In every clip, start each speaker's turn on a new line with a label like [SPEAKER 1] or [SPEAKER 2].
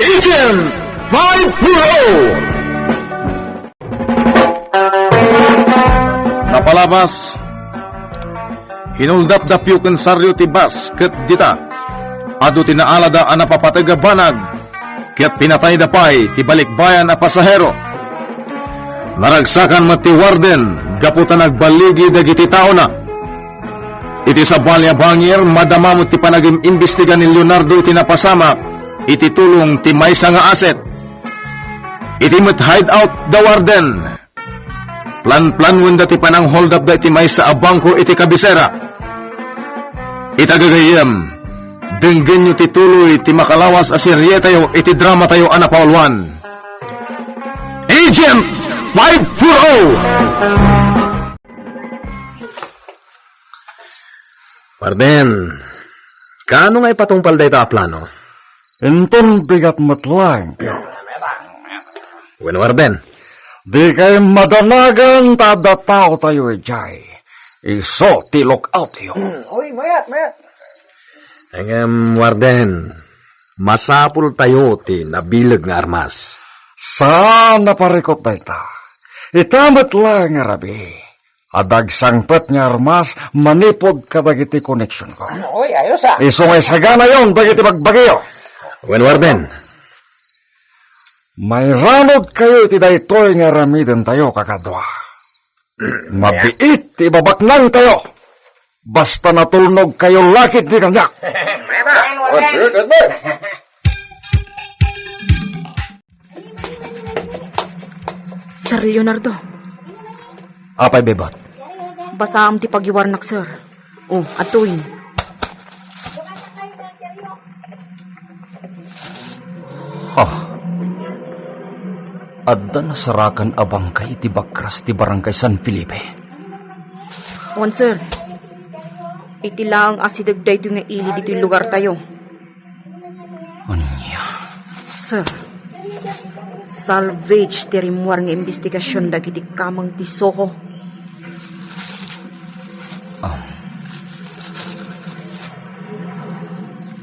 [SPEAKER 1] Agent 5 Napalabas hinuldap da piyo kensaryo ti bas ket dita adu tinaalada ang napapatega banag ket pinatay da pay ti balikbayan a pasahero. Naragsakan mati warden gaputan nagbaligi dagiti tao na. Iti sa balya bangir madamamot ti panagim imbestiga ni Leonardo iti napasamak iti tulong ti maysa nga aset. Iti met hideout da warden. Plan-plan wanda ti panang hold up da iti maysa a bangko iti kabisera. Itagagayam denggen nyo ti tuloy ti makalawas a serye tayo iti drama tayo anapawalwan. Agent 540!
[SPEAKER 2] Warden, kaano nga ipatungpal da ito a plano?
[SPEAKER 3] Inton bigat matlang.
[SPEAKER 2] Bueno, Warden.
[SPEAKER 3] Di kay madanagan tada tao tayo ijay. Iso ti look out yo.
[SPEAKER 4] Uy, mayat.
[SPEAKER 2] Warden, masapul tayo ti nabilag nga armas.
[SPEAKER 3] Sana parikot na ita. Itamat lang nga rabi. Adag sangpet nga armas, manipod ka dagiti connection ko.
[SPEAKER 4] Uy, ayos ah.
[SPEAKER 3] Iso ngay sagana yon, dagiti bagbagyo.
[SPEAKER 2] Bueno, Warden.
[SPEAKER 3] May ranod kayo iti daytoy nga ramiden tayo kakadwa. Mabiit ibabaknang tayo. Basta natulnog kayo lakit di kanyak.
[SPEAKER 5] Sir Leonardo,
[SPEAKER 3] Apay bebot.
[SPEAKER 5] basaam ti pagiwarnak, sir. Oh, atuin.
[SPEAKER 3] Adda nasarakan abang kay iti bakras ti barangay San Felipe.
[SPEAKER 5] Wan, sir. Iti lang asidagday ito nga ili dito yung lugar tayo.
[SPEAKER 3] Anya?
[SPEAKER 5] Sir, salvage ti rimuar nga investigasyon dagiti kamang ti Soho.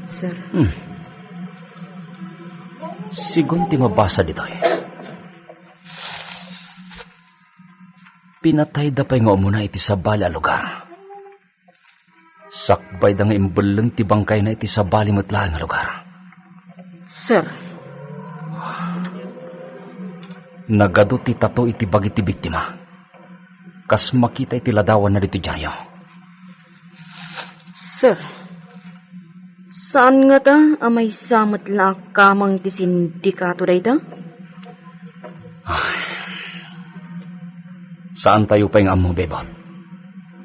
[SPEAKER 5] Sir,
[SPEAKER 3] Sigun ti mabasa dito eh. Pinatay da pa'y nga umuna iti sabali a lugar. Sakbay da nga imbeleng ti bangkay na iti sabali matlaang a lugar.
[SPEAKER 5] sir,
[SPEAKER 3] Nagado ti tato iti bagi ti biktima. Kas makita iti ladawan na dito dyaryo.
[SPEAKER 5] sir. Saan nga ta amay samat la kamang ti sindikato da ita?
[SPEAKER 3] Saan tayo pa yung amo, bebot?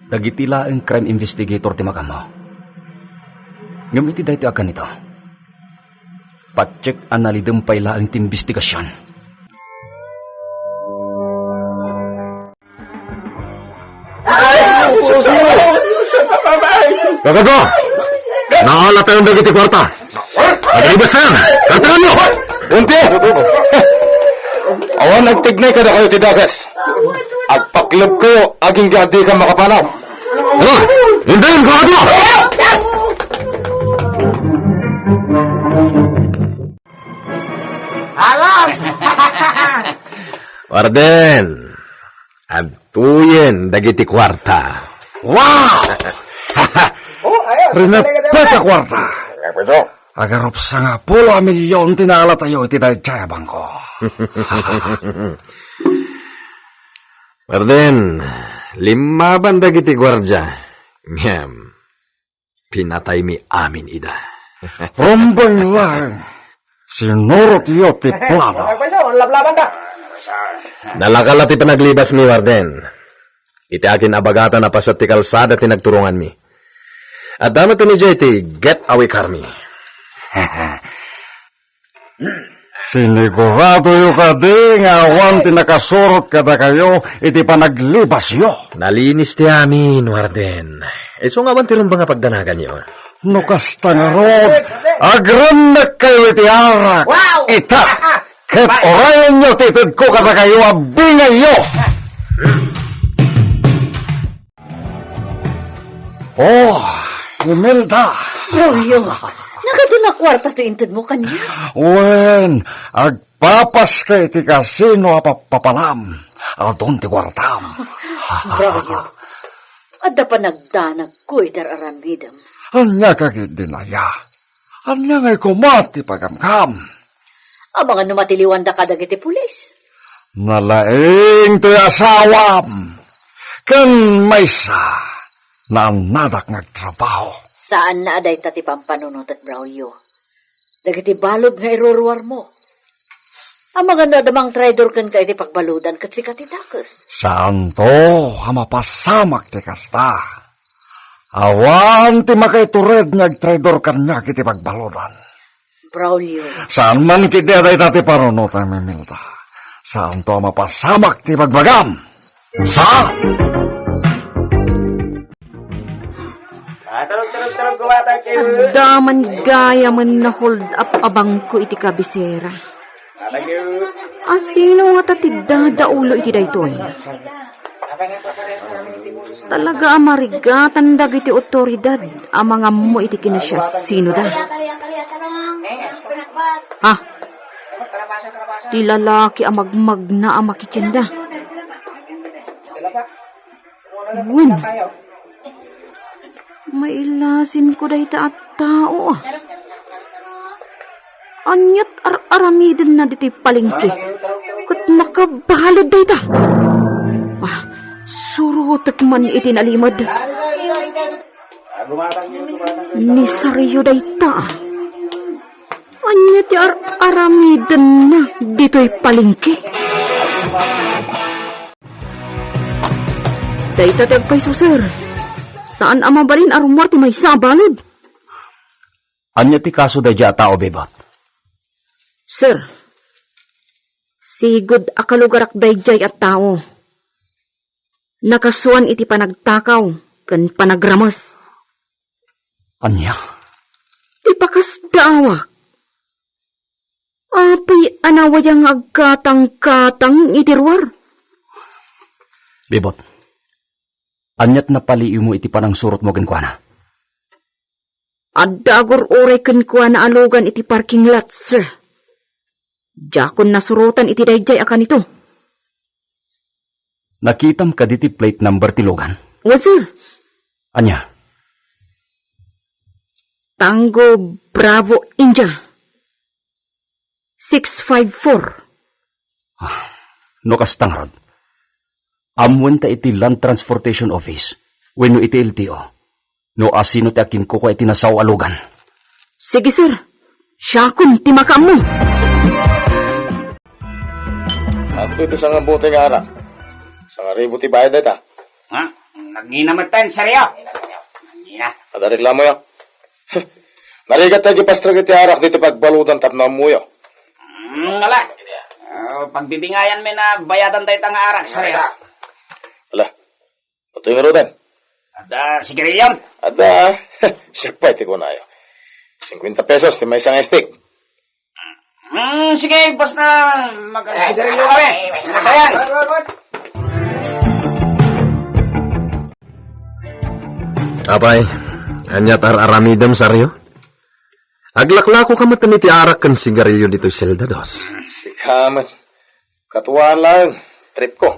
[SPEAKER 3] Dagitila ang crime investigator ti magamo. Ngam iti dahito akan ito. Pacheck analidem payla ang ti investigasyon.
[SPEAKER 2] Kagago! Naala tayong dagiti kwarta. Nagalibas na yan! Kartahan nyo! Unti! Awan nagtignay ka na kayo ti Dagas. Agpaklab kayo, aging gadi ka makapanaw. Ano? Hindayin, kagago!
[SPEAKER 4] Alas!
[SPEAKER 2] Warden, antuyen dagiti kwarta.
[SPEAKER 3] Wow!
[SPEAKER 4] Oh, ayos.
[SPEAKER 3] Rinapeta kwarta. Agarop sa nga 10 milyon tinala tayo iti dahil tsaya bangko.
[SPEAKER 2] Warden, 5 dagiti gwardya. Ngem, pinatay mi amin ida.
[SPEAKER 3] Rombay lang. Sinurot iyo ti plano.
[SPEAKER 4] Lablaban ka.
[SPEAKER 2] Nalakala ti panaglibas mi, Warden. Iti akin abagata na pasat ti kalsada ti nagturungan mi. At damat ni JT, get away karmi.
[SPEAKER 3] Sinigurado yu ka di nga awan ti nakasurot kada kayo iti panaglibas yo.
[SPEAKER 2] Nalinis ti amin, Warden. So nga man ti rumbang nga pagdanagan niyo.
[SPEAKER 3] No kasta nga rod, agran na kayo iti arak.
[SPEAKER 4] Wow!
[SPEAKER 3] Ita, ket orayan nyo titid ko kada kayo abingay yo. Oh, Imelda.
[SPEAKER 5] Julio,
[SPEAKER 6] Nagato na kwarta to intod mo kanya.
[SPEAKER 3] Wen, agpapas ka iti kasino papalam. Adon ti kwartam.
[SPEAKER 6] Brayo. Adda pa nagdanag ko itar aramidam.
[SPEAKER 3] Anya kagit dinaya. Anya ngay kumati pagamkam.
[SPEAKER 6] Ang mga numatiliwan da kadagiti pulis.
[SPEAKER 3] Nalaing to'y asawam. Kan maysa na nadak nagtrabaho.
[SPEAKER 6] Saan na aday tati pampanunot at Braulio? Dagiti balod nga iruruar mo. Ang mga nadamang traidor kan ka iti pagbaludan kat si katitakas.
[SPEAKER 3] Saan to mapasamak ti kasta? Awan ti makaitured nagtraidor kanya kiti pagbaludan.
[SPEAKER 6] Braulio,
[SPEAKER 3] Saan man kiti aday tati parunutan Mimilda? Saan to mapasamak ti pagbagam? Saan?
[SPEAKER 4] Tarog kumata kayo.
[SPEAKER 5] Daman gaya man na hold up abang ko iti kabisera. Sino nga tatidda daulo iti daytoy? Talaga amarigatan dagiti otoridad amang mo iti kinasya sino da? Ha? Di lalaki amagmag na amakitsenda. Wun. Mailasin ko dayta at tao. Anyat aramidin na diti palengke. Kat nakabalod dayta. Surutak man itinalimad. Ni Saryo dayta. Anyat aramidin na dito'y palengke. Dayta tagpay susir. Saan ang mabalin arumar ti may sabalod?
[SPEAKER 3] Anya ti kaso da dya tao, bebot?
[SPEAKER 5] Sir, sigud akalugarak dayjay at tao. Nakasuan iti panagtakaw, kan panagramas.
[SPEAKER 3] Anya?
[SPEAKER 5] Ipakas daawak. Apay anawayang agkatang-katang itirwar.
[SPEAKER 3] Bebot, anyat na paliw mo iti panang surot mo gankwana.
[SPEAKER 5] Adagor oray kan na alugan iti parking lot, sir. Jakon nasurutan iti dayjay akan ito.
[SPEAKER 3] Nakitam ka diti plate number ti Logan.
[SPEAKER 5] Well, sir.
[SPEAKER 3] Anya?
[SPEAKER 5] Tango Bravo India. 654.
[SPEAKER 3] No kastang rod. Amwen ta iti Land Transportation Office. Wenno iti LTO. No asino ti akin ko iti nasaw alugan.
[SPEAKER 5] Sige, sir. Syakon, timakam mo.
[SPEAKER 1] At ito sa nga buti nga anak. Sa nga ribo ti bayad ito.
[SPEAKER 4] Ha? Naginamat tayo, saryo. Nagina.
[SPEAKER 1] At reklamo yo. Narigat tayo pastrag iti arak dito pagbaludan tapno mo yo.
[SPEAKER 4] Wala. Pagbibingayan may na bayadan tayo nga arak, saryo.
[SPEAKER 1] Ala, ito yung rodan.
[SPEAKER 4] At sigarilyon.
[SPEAKER 1] At siya pa iti ko na yo. 50 pesos, ti may isang stick.
[SPEAKER 4] Sige, basta mag-sigarilyo kami. Natayan.
[SPEAKER 2] Apay, anyat aramidam saryo? Aglaklako ka matan iti arak kan sigarilyo dito'y seldados.
[SPEAKER 1] Sikamat. Katuwaan lang. Trip ko.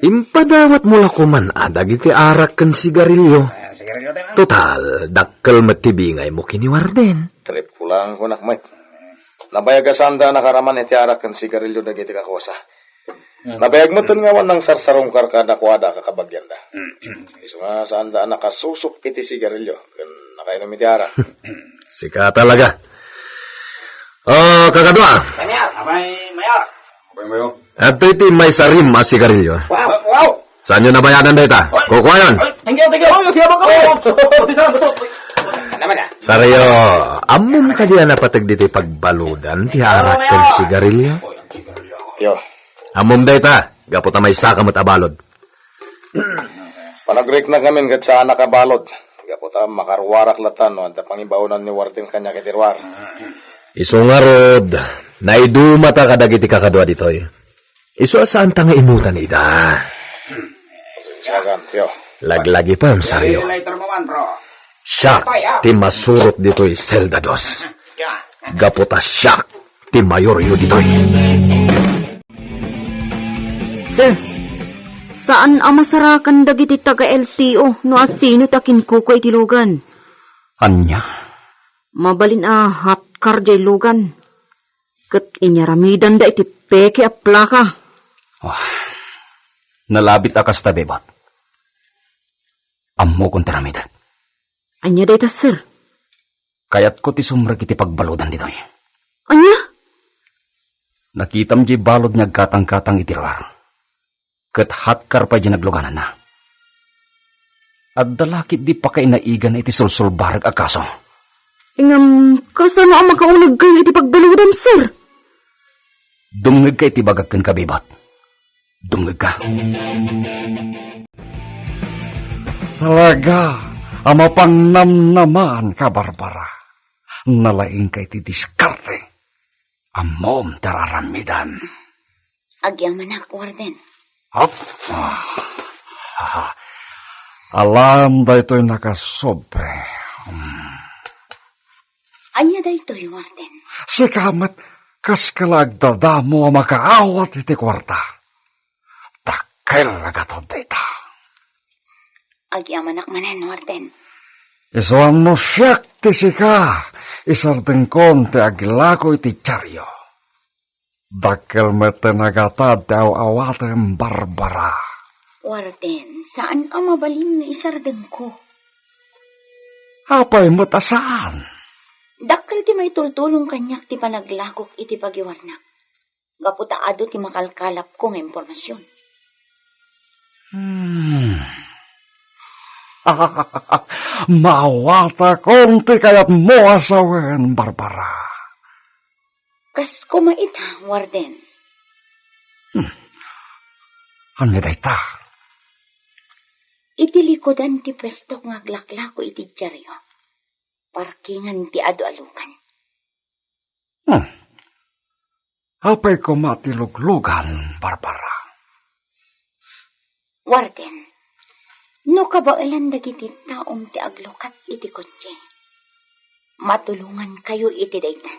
[SPEAKER 2] Impadawat mo lakuman adag iti arak kan sigarilyo. Total, dakkel matibingay mo kiniwarden.
[SPEAKER 1] Trip ko lang ko nakmay. Nabayag asanda nakaraman iti arak kan sigarilyo dagiti kakosa. Nabayag mo nga ng sarsarong karkada kuada kakabagyan da. Iso nga saan da nakasusok iti sigarilyo kan nakainom iti arak.
[SPEAKER 2] Sika talaga. Oh, kakadwa.
[SPEAKER 4] Abay, mayor.
[SPEAKER 2] At iti may sarim a sigarilyo.
[SPEAKER 4] Wow.
[SPEAKER 2] Saan nyo nabayanan data? Kukuha yun.
[SPEAKER 4] Thank you. Kiyabang kami. Naman na.
[SPEAKER 2] Saryo, amom ka diyan napatag diti pagbaludan ti arak kan sigarilyo.
[SPEAKER 1] Yo,
[SPEAKER 2] Amom data, gapot na may sakamot abalod.
[SPEAKER 1] panag-break na kami kat saan nakabalod. Gaputa makarwarak latan no, anta pangibaunan ni Wartin kanya kitirwar.
[SPEAKER 2] Isungarod, naidumata kadagiti kakadwa ditoy. Isu asaan ta nga imutan ida.
[SPEAKER 1] Siyagan, yo.
[SPEAKER 2] Laglagi pa, saryo.
[SPEAKER 4] Later mo man, bro.
[SPEAKER 2] Siya ti masurot dito'y seldados. Gaputa siya ti mayoryo dito'y.
[SPEAKER 5] Sir, saan ang masarakan dagiti taga-LTO no asino takin kuko iti lugan?
[SPEAKER 3] Anya?
[SPEAKER 5] Mabalin hatkar jay lugan. Kat inyaramidan da iti peke a plaka.
[SPEAKER 3] Nalabit akas ta, bebot. Ammo kong taramidat.
[SPEAKER 5] Anya dayta, sir?
[SPEAKER 3] Kayat ko ti sumrag iti pagbaludan dito'y.
[SPEAKER 5] Anya?
[SPEAKER 3] Nakitam di balod niya katang-katang itirar. Kat hatkar pa di nagluganan na. At dalakit di pa kay naigan iti sulsulbarag akaso.
[SPEAKER 5] Ingam, kasano ang makaunag kayo iti pagbaludan, sir?
[SPEAKER 3] Dumngag ka iti bagagkan ka, bebot. Dumngag ka. Talaga, ama pang namnaman ka, Barbara. Nalaing ka iti diskarte. Amom tararamidan.
[SPEAKER 6] Agyaman ak, Warden.
[SPEAKER 3] Hop. Alam da ito'y nakasobre.
[SPEAKER 6] Anya da ito'y, Warden.
[SPEAKER 3] Sikamat, kas kalagdada mo makaawat iti kwarta. Takil agatod dita.
[SPEAKER 6] Agyaman ak manen, Warden.
[SPEAKER 3] Isuan mo siyak ti sika. Isardeng kon ti agilako iti charyo. Dakil mete nagatad ti awatem Barbara.
[SPEAKER 6] Warden, saan ang mabalin na isardeng ko?
[SPEAKER 3] Apay matasaan?
[SPEAKER 6] Dakkel ti may tultulong kanyak ti panaglakok iti pagiwarnak. Gaputaado ti makalkalap kong impormasyon.
[SPEAKER 3] Mawata kong ti kayat mo asawen, Barbara.
[SPEAKER 6] Kas kumait ha, Warden.
[SPEAKER 3] Ano dayta?
[SPEAKER 6] Iti likodan ti pwesto nga aglaklako iti dyaryo. Parkingan ti ado-alukan.
[SPEAKER 3] Apay ko matiluglugan, Barbara.
[SPEAKER 6] Warden, no kabailan dagiti taong ti aglukat iti kotse. Matulungan kayo iti dayta.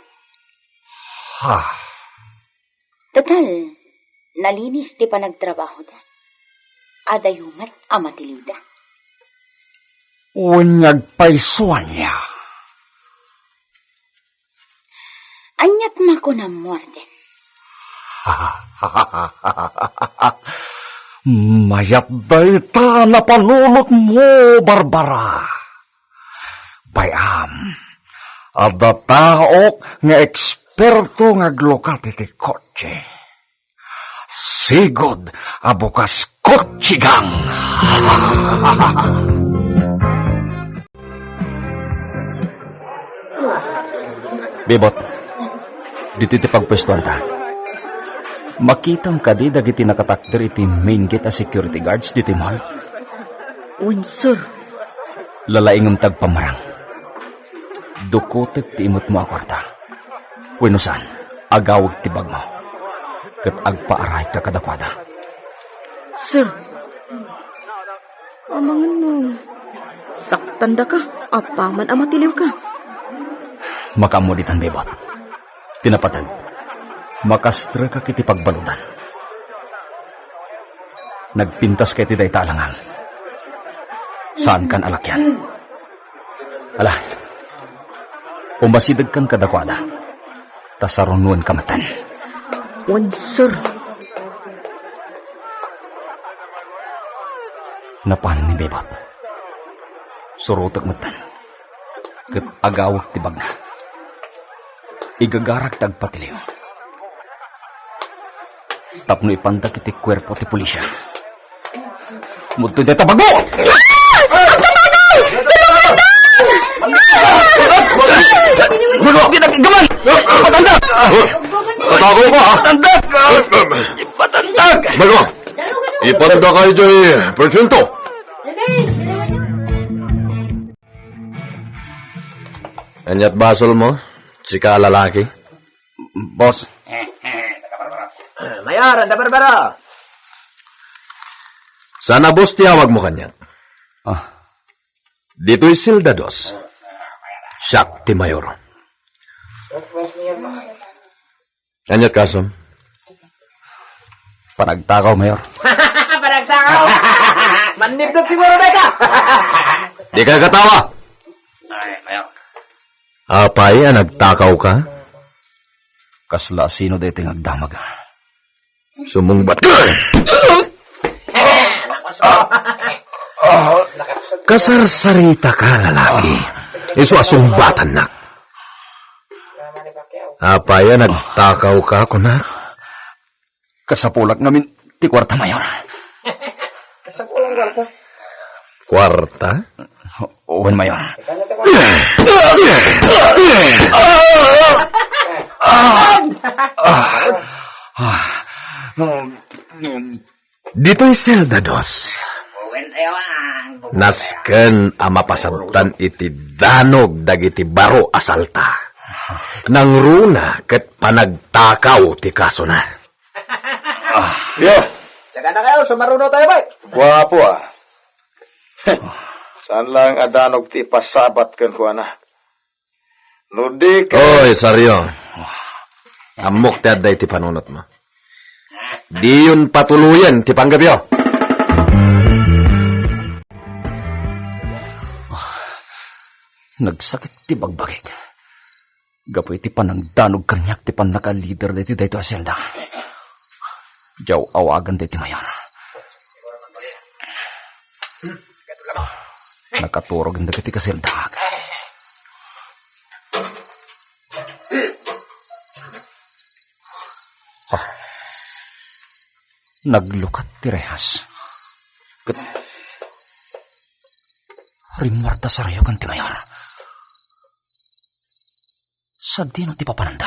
[SPEAKER 6] Total, nalinis ti panagtrabaho da. Adayumat amatiliw da.
[SPEAKER 3] Unyag paisuan niya.
[SPEAKER 6] Anyat makunam, Warden.
[SPEAKER 3] Mayat dayta na panunot mo, Barbara. Bayam, ada taok nga eksperto nga aglukat iti kotse. Sigod, abukas kotsigang. Bebot, dito iti pagpwestuhan ta. Makitam ka di dagiti nakatakder iti main gate a security guards dito mall.
[SPEAKER 5] Wen, sir.
[SPEAKER 3] Lalaingam tagpamarang. Dukotek ti imot mo akwarta. Wenusan, agawag ti bag mo. Kat agpaaray ka kadakwada.
[SPEAKER 5] Sir. Amangan no. Saktan da ka. Apaman amatiliw ka.
[SPEAKER 3] Makamuditan, bebot. Tinapatag. Makastra ka kiti pagbaludan. Nagpintas kay ti daytalangan. Saan kan alakyan? Ala, umasidag kan kadakwada. Tasarunuan kamatan.
[SPEAKER 5] Wen, sir.
[SPEAKER 3] Napan ni bebot. Surutak matan. Kat agawag tibag na. Igagarak tagpatiliw. Tapno ipantak iti kwerpo ti pulisya. Muto dito bago! Bago! Gaman! Patandag!
[SPEAKER 1] Patago ko ha!
[SPEAKER 3] Patandag! Patandag!
[SPEAKER 1] Bago! Ipanda kayo dyan presinto!
[SPEAKER 2] Anyat basol mo? Sika lalaki?
[SPEAKER 3] Boss,
[SPEAKER 4] Mayor, anda Barbara.
[SPEAKER 2] Sana boss tiyawag mo kanya. Dito'y Sildados. Siyak ti Mayor. Anyat kasom?
[SPEAKER 3] Panagtakaw, Mayor.
[SPEAKER 4] Panagtakaw! Manipdot siguro na ka!
[SPEAKER 2] Di ka katawa!
[SPEAKER 4] Ay, Mayor.
[SPEAKER 2] Apay, nagtakaw ka?
[SPEAKER 3] Kasla sino dito yung agdamag.
[SPEAKER 2] Sumungbat ka! Kasarsarita ka, lalaki. Isuasumbatan na. Apay, nagtakaw ka, kunak?
[SPEAKER 3] Kasapulak namin ti kwarta, Mayor.
[SPEAKER 2] Kwarta?
[SPEAKER 3] Uwan, Mayor.
[SPEAKER 2] Dito'y Sildados. Nasken ang mapasabtan iti danog dagiti baro asalta. Nang runa ket panagtakaw ti kaso na.
[SPEAKER 1] Yo,
[SPEAKER 4] Saka na kayo, sumaruno tayo ba?
[SPEAKER 1] wapo ah. Saan lang adanog ti pasabat kan ko na? Nudi ka.
[SPEAKER 2] Oy, Saryo. Amok ti adday ti panunot mo. Di yun patuluyan ti panggabyo.
[SPEAKER 3] Nagsakit ti bagbagik. Gapoy ti panangdanog kanyak ti panaka-leader dito dito aselda. Jaw awagan dito Mayor. Nakaturog ang dagiti kaselda. Naglukat ti Rehas. Rimarta sa rayo kan ti Mayor. Sagdi no ti papananda.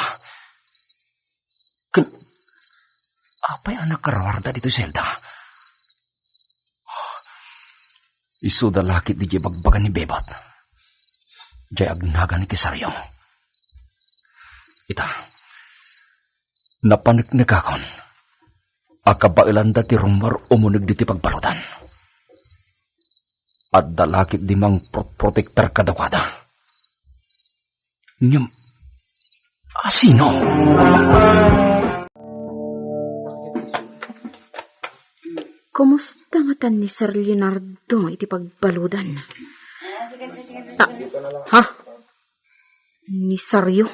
[SPEAKER 3] Apay anak karawarda dito selda. Isuda lakit di bagbagan ni Bebot. Jay agnagan ni Tisaryo. Ita. Napaniknikakon. Akabailanda ti rumar umunig di ti pagbalutan. At dalakit di mang protektar kadawada. Nyam. Sino?
[SPEAKER 5] Kumusta nga tan ni Sir Leonardo iti pagbaludan? Ha? Ni Saryo?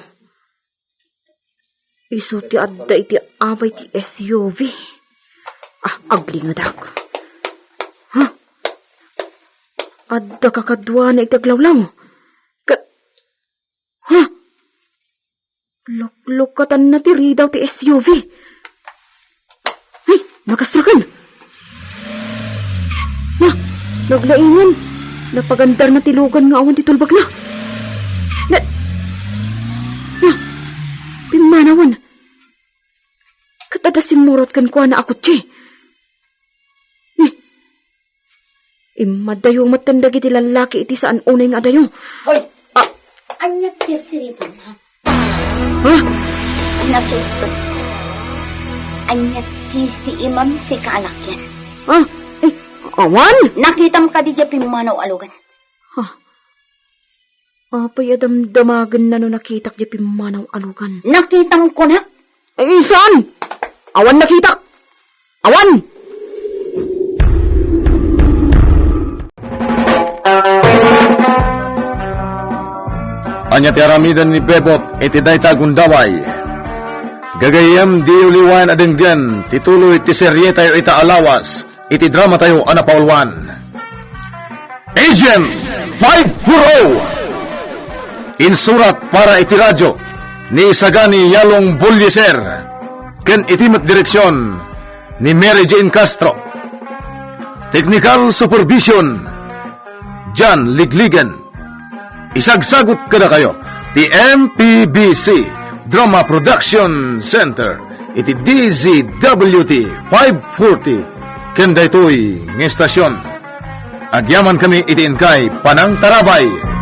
[SPEAKER 5] Iso ti adda iti abay ti SUV. Aglingadak. Ha? Adda kakadwa na itaglawlaw. Ha? Luklukatan na ti ridaw ti SUV. Ay, nakastrakan. Naglaingan. Napagandar na tilugan nga awan ti tulbag na. Pimanawan. Katada simurot kan kuha na ako, Che. Imadayo matandag iti lalaki iti saan unay nga adayo.
[SPEAKER 7] Hoy! Anyat sirsiripan, ha?
[SPEAKER 5] Ha?
[SPEAKER 7] Nakitod ko. Anyat si imam si kaalakyan.
[SPEAKER 5] Ha? Awan?
[SPEAKER 7] Nakitam ka di dya pimanaw alugan.
[SPEAKER 5] Apay adamdamagan na no nakitak di pimanaw alugan.
[SPEAKER 7] Nakitam ko na.
[SPEAKER 5] Ay, saan? Awan nakitak! Awan!
[SPEAKER 1] Anya ti aramidan ni Bebot iti dayta gundaway. Gagayem di uliwan adenggan tituloy ti serye tayo ita alawas iti drama tayo anapaulwan. Agent 5 Insurat para iti radyo ni Sagani Yalong Bulyeser ken itimat direksyon ni Mary Jane Castro. Technical Supervision John Ligligan. Isagsagot kada kayo the MPBC Drama Production Center iti DZWT 540 kenda ito'y ng estasyon. Agyaman kami iti inkay Panang Tarabay.